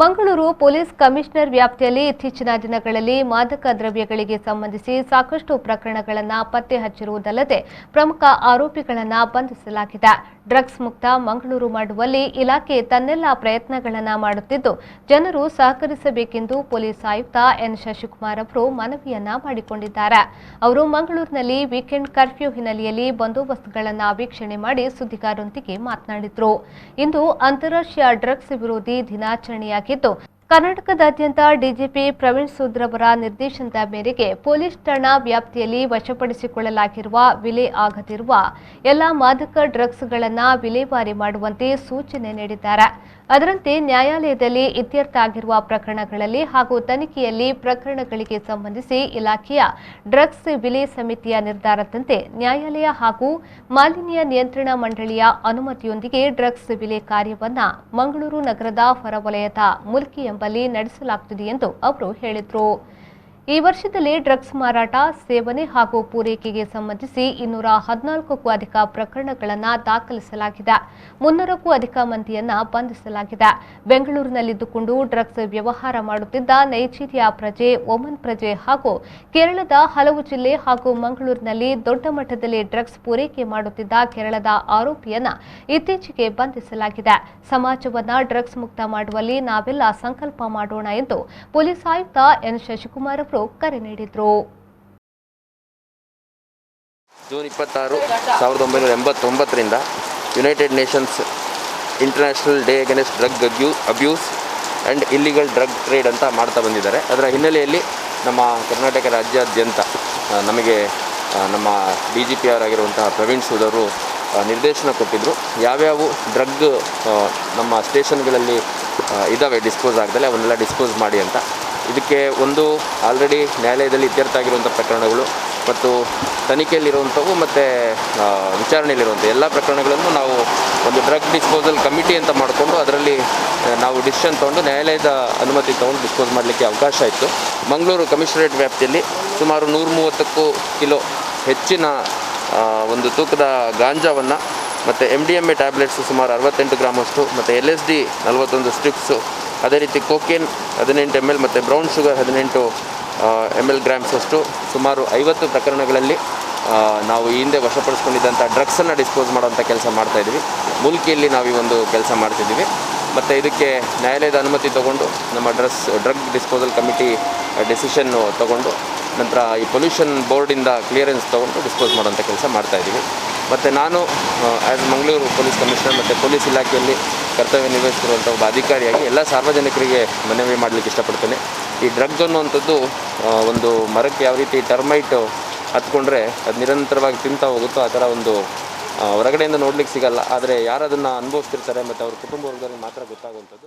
Mangaluru police commissioner ವ್ಯಾಪ್ತಿಯಲ್ಲಿ ಇತ್ತೀಚಿನ ದಿನಗಳಲ್ಲಿ ಮಾದಕ ದ್ರವ್ಯಗಳಿಗೆ ಸಂಬಂಧಿಸಿ ಸಾಕಷ್ಟು ಪ್ರಕರಣಗಳನ್ನು ಪತ್ತೆ ಹಚ್ಚಿರುವುದಲ್ಲದೆ ಪ್ರಮುಖ ಆರೋಪಿಗಳನ್ನು ಬಂಧಿಸಲಾಗಿದೆ. ಡ್ರಗ್ಸ್ ಮುಕ್ತ ಮಂಗಳೂರು ಮಾಡುವಲ್ಲಿ ಇಲಾಖೆ ತನ್ನೆಲ್ಲ ಪ್ರಯತ್ನಗಳನ್ನು ಮಾಡುತ್ತಿದ್ದು, ಜನರು ಸಹಕರಿಸಬೇಕೆಂದು ಪೊಲೀಸ್ ಆಯುಕ್ತ ಎನ್ ಶಶಿಕುಮಾರ್ ಅವರು ಮನವಿಯನ್ನ ಮಾಡಿಕೊಂಡಿದ್ದಾರೆ. ಅವರು ಮಂಗಳೂರಿನಲ್ಲಿ ವೀಕೆಂಡ್ ಕರ್ಫ್ಯೂ ಹಿನ್ನೆಲೆಯಲ್ಲಿ ಬಂದೋಬಸ್ತ್ಗಳನ್ನು ವೀಕ್ಷಣೆ ಮಾಡಿ ಸುದ್ದಿಗಾರರೊಂದಿಗೆ ಮಾತನಾಡಿದರು. ಇಂದು ಅಂತಾರಾಷ್ಟ್ರೀಯ ಡ್ರಗ್ಸ್ ವಿರೋಧಿ ದಿನಾಚರಣೆಯಾಗಿದ್ದು, ಕರ್ನಾಟಕದಾದ್ಯಂತ ಡಿಜಿಪಿ ಪ್ರವೀಣ್ ಸೂದ್ ಅವರ ನಿರ್ದೇಶನದ ಮೇರೆಗೆ ಪೊಲೀಸ್ ಠಾಣಾ ವ್ಯಾಪ್ತಿಯಲ್ಲಿ ವಶಪಡಿಸಿಕೊಳ್ಳಲಾಗಿರುವ ವಿಲೆ ಆಗದಿರುವ ಎಲ್ಲ ಮಾದಕ ಡ್ರಗ್ಸ್ಗಳನ್ನು ವಿಲೇವಾರಿ ಮಾಡುವಂತೆ ಸೂಚನೆ ನೀಡಿದ್ದಾರೆ. ಅದರಂತೆ ನ್ಯಾಯಾಲಯದಲ್ಲಿ ಇತ್ಯರ್ಥ ಆಗಿರುವ ಪ್ರಕರಣಗಳಲ್ಲಿ ಹಾಗೂ ತನಿಖೆಯಲ್ಲಿ ಪ್ರಕರಣಗಳಿಗೆ ಸಂಬಂಧಿಸಿ ಇಲಾಖೆಯ ಡ್ರಗ್ಸ್ ವಿಲೆ ಸಮಿತಿಯ ನಿರ್ಧಾರದಂತೆ ನ್ಯಾಯಾಲಯ ಹಾಗೂ ಮಾಲಿನ್ಯ ನಿಯಂತ್ರಣ ಮಂಡಳಿಯ ಅನುಮತಿಯೊಂದಿಗೆ ಡ್ರಗ್ಸ್ ವಿಲೆ ಕಾರ್ಯವನ್ನು ಮಂಗಳೂರು ನಗರದ ಹೊರವಲಯದ ಮುಲ್ಕಿ ಎಂಬಲ್ಲಿ ನಡೆಸಲಾಗುತ್ತಿದೆ ಎಂದು ಅವರು ಹೇಳಿದರು. ಈ ವರ್ಷದಲ್ಲಿ ಡ್ರಗ್ಸ್ ಮಾರಾಟ, ಸೇವನೆ ಹಾಗೂ ಪೂರೈಕೆಗೆ ಸಂಬಂಧಿಸಿ 214ಕ್ಕೂ ಅಧಿಕ ಪ್ರಕರಣಗಳನ್ನು ದಾಖಲಿಸಲಾಗಿದೆ. 300ಕ್ಕೂ ಅಧಿಕ ಮಂದಿಯನ್ನು ಬಂಧಿಸಲಾಗಿದೆ. ಬೆಂಗಳೂರಿನಲ್ಲಿದ್ದುಕೊಂಡು ಡ್ರಗ್ಸ್ ವ್ಯವಹಾರ ಮಾಡುತ್ತಿದ್ದ ನೈಜೀರಿಯಾ ಪ್ರಜೆ, ಒಮನ್ ಪ್ರಜೆ ಹಾಗೂ ಕೇರಳದ ಹಲವು ಜಿಲ್ಲೆ ಹಾಗೂ ಮಂಗಳೂರಿನಲ್ಲಿ ದೊಡ್ಡ ಮಟ್ಟದಲ್ಲಿ ಡ್ರಗ್ಸ್ ಪೂರೈಕೆ ಮಾಡುತ್ತಿದ್ದ ಕೇರಳದ ಆರೋಪಿಯನ್ನ ಇತ್ತೀಚೆಗೆ ಬಂಧಿಸಲಾಗಿದೆ. ಸಮಾಜವನ್ನ ಡ್ರಗ್ಸ್ ಮುಕ್ತ ಮಾಡುವಲ್ಲಿ ನಾವೆಲ್ಲ ಸಂಕಲ್ಪ ಮಾಡೋಣ ಎಂದು ಪೊಲೀಸ್ ಆಯುಕ್ತ ಎನ್ ಶಶಿಕುಮಾರ್ ಅವರು ಕರೆ ನೀಡಿದರು. ಜೂನ್ 26, 1989ರಿಂದ United Nations International Day Against Drug Abuse and Illegal Drug Trade ಅಂತ ಮಾಡ್ತಾ ಬಂದಿದ್ದಾರೆ. ಅದರ ಹಿನ್ನೆಲೆಯಲ್ಲಿ ನಮ್ಮ ಕರ್ನಾಟಕ ರಾಜ್ಯಾದ್ಯಂತ ನಮಗೆ ನಮ್ಮ DGP ಅವರಾಗಿರುವಂತಹ ಪ್ರವೀಣ್ ಸೂದ್ ಅವರು ನಿರ್ದೇಶನ ಕೊಟ್ಟಿದ್ದರು. ಯಾವ್ಯಾವ ಡ್ರಗ್ ನಮ್ಮ ಸ್ಟೇಷನ್ಗಳಲ್ಲಿ ಇದ್ದಾವೆ ಡಿಸ್ಪೋಸ್ ಆಗದಲ್ಲೇ ಅವನ್ನೆಲ್ಲ ಡಿಸ್ಪೋಸ್ ಮಾಡಿ ಅಂತ. ಇದಕ್ಕೆ ಒಂದು ಆಲ್ರೆಡಿ ನ್ಯಾಯಾಲಯದಲ್ಲಿ ಇತ್ಯರ್ಥ ಆಗಿರುವಂಥ ಪ್ರಕರಣಗಳು ಮತ್ತು ತನಿಖೆಯಲ್ಲಿರುವಂಥವು ಮತ್ತು ವಿಚಾರಣೆಯಲ್ಲಿರುವಂಥ ಎಲ್ಲ ಪ್ರಕರಣಗಳನ್ನು ನಾವು ಒಂದು ಡ್ರಗ್ ಡಿಸ್ಪೋಸಲ್ ಕಮಿಟಿ ಅಂತ ಮಾಡಿಕೊಂಡು ಅದರಲ್ಲಿ ನಾವು ಡಿಸಿಷನ್ ತೊಗೊಂಡು ನ್ಯಾಯಾಲಯದ ಅನುಮತಿ ತೊಗೊಂಡು ಡಿಸ್ಪೋಸ್ ಮಾಡಲಿಕ್ಕೆ ಅವಕಾಶ ಇತ್ತು. ಮಂಗಳೂರು ಕಮಿಷನರೇಟ್ ವ್ಯಾಪ್ತಿಯಲ್ಲಿ ಸುಮಾರು 130 ಕಿಲೋ ಹೆಚ್ಚಿನ ಒಂದು ತೂಕದ ಗಾಂಜಾವನ್ನು ಮತ್ತು MDMA ಟ್ಯಾಬ್ಲೆಟ್ಸು ಸುಮಾರು 68 ಗ್ರಾಮಷ್ಟು ಮತ್ತು LSD 41 ಸ್ಟ್ರಿಪ್ಸು, ಅದೇ ರೀತಿ ಕೋಕೇನ್ 18 ml ಮತ್ತು ಬ್ರೌನ್ ಶುಗರ್ 18 ml ಗ್ರಾಮ್ಸಷ್ಟು ಸುಮಾರು 50 ಪ್ರಕರಣಗಳಲ್ಲಿ ನಾವು ಈ ಹಿಂದೆ ವಶಪಡಿಸ್ಕೊಂಡಿದ್ದಂಥ ಡ್ರಗ್ಸನ್ನು ಡಿಸ್ಪೋಸ್ ಮಾಡೋವಂಥ ಕೆಲಸ ಮಾಡ್ತಾಯಿದ್ವಿ. ಮುಲ್ಕಿಯಲ್ಲಿ ನಾವು ಈ ಒಂದು ಕೆಲಸ ಮಾಡ್ತಿದ್ದೀವಿ. ಮತ್ತು ಇದಕ್ಕೆ ನ್ಯಾಯಾಲಯದ ಅನುಮತಿ ತೊಗೊಂಡು ನಮ್ಮ ಡ್ರಗ್ ಡಿಸ್ಪೋಸಲ್ ಕಮಿಟಿ ಡಿಸಿಷನ್ನು ತೊಗೊಂಡು ನಂತರ ಈ ಪೊಲ್ಯೂಷನ್ ಬೋರ್ಡಿಂದ ಕ್ಲಿಯರೆನ್ಸ್ ತೊಗೊಂಡು ಡಿಸ್ಪೋಸ್ ಮಾಡೋಂಥ ಕೆಲಸ ಮಾಡ್ತಾಯಿದ್ದೀವಿ. ಮತ್ತು ನಾನು ಆ್ಯಸ್ ಮಂಗಳೂರು ಪೊಲೀಸ್ ಕಮಿಷನರ್ ಮತ್ತು ಪೊಲೀಸ್ ಇಲಾಖೆಯಲ್ಲಿ ಕರ್ತವ್ಯ ನಿರ್ವಹಿಸ್ತಿರುವಂಥ ಒಬ್ಬ ಅಧಿಕಾರಿಯಾಗಿ ಎಲ್ಲ ಸಾರ್ವಜನಿಕರಿಗೆ ಮನವಿ ಮಾಡಲಿಕ್ಕೆ ಇಷ್ಟಪಡ್ತೇನೆ. ಈ ಡ್ರಗ್ ಅನ್ನುವಂಥದ್ದು ಒಂದು ಮರಕ್ಕೆ ಯಾವ ರೀತಿ ಟರ್ಮೈಟ್ ಹತ್ಕೊಂಡ್ರೆ ಅದು ನಿರಂತರವಾಗಿ ತಿಂತಾ ಹೋಗುತ್ತೋ ಆ ಥರ ಒಂದು ಹೊರಗಡೆಯಿಂದ ನೋಡ್ಲಿಕ್ಕೆ ಸಿಗಲ್ಲ. ಆದರೆ ಯಾರು ಅದನ್ನು ಅನುಭವಿಸ್ತಿರ್ತಾರೆ ಮತ್ತು ಅವ್ರ ಕುಟುಂಬ ವರ್ಗದಲ್ಲಿ ಮಾತ್ರ ಗೊತ್ತಾಗುವಂಥದ್ದು.